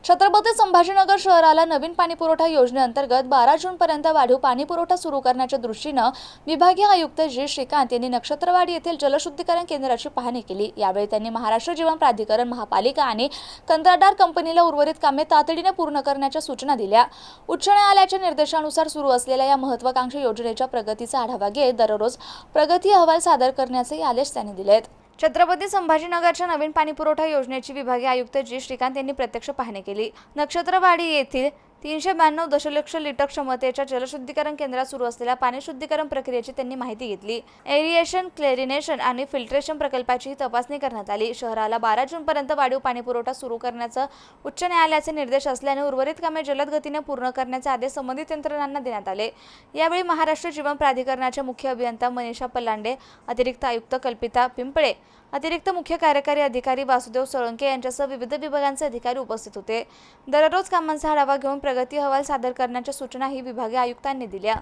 छत्रपती संभाजीनगर शहराला नवीन पाणीपुरवठा योजनेअंतर्गत 12 जूनपर्यंत वाढीव पाणीपुरवठा सुरू करण्याच्या दृष्टीनं विभागीय आयुक्त जी श्रीकांत यांनी नक्षत्रवाडी येथील जलशुद्धीकरण केंद्राची पाहणी केली। यावेळी त्यांनी महाराष्ट्र जीवन प्राधिकरण, महापालिका आणि कंत्राटदार कंपनीला उर्वरित कामे तातडीने पूर्ण करण्याच्या सूचना दिल्या। उच्च न्यायालयाच्या निर्देशानुसार सुरू असलेल्या या महत्त्वाकांक्षी योजनेच्या प्रगतीचा आढावा घेत दररोज प्रगती अहवाल सादर करण्याचे आदेश त्यांनी दिलेत। छत्रपती संभाजीनगरच्या नवीन पाणीपुरवठा योजनेची विभागीय आयुक्त जी श्रीकांत यांनी प्रत्यक्ष पाहणी केली। नक्षत्रवाडी येथील 392 दशलक्ष लिटर क्षमतेच्या जलशुद्धीकरण केंद्रात सुरू असलेल्या पाणी शुद्धीकरण प्रक्रियेची त्यांनी माहिती घेतली। एरिएशन, क्लेरिनेशन आणि फिल्ट्रेशन प्रकल्पाची तपासणी करण्यात आली। शहराला 12 जूनपर्यंत वाढीव पाणीपुरवठा सुरू करण्याचा उच्च न्यायालयाचे निर्देश असल्याने उर्वरित कामे जलद गतीने पूर्ण करण्याचे आदेश संबंधित यंत्रणांना देण्यात आले। यावेळी महाराष्ट्र जीवन प्राधिकरणाचे मुख्य अभियंता मनीषा पलांडे, अतिरिक्त आयुक्त कल्पिता पिंपळे, अतिरिक्त मुख्य कार्यकारी अधिकारी वासुदेव सोळंके यांच्यासह विविध विभागांचे अधिकारी उपस्थित होते। दररोज कामांचा आढावा घेऊन प्रगती अहवाल सादर करण्याच्या सूचनाही विभागीय आयुक्तांनी दिल्या।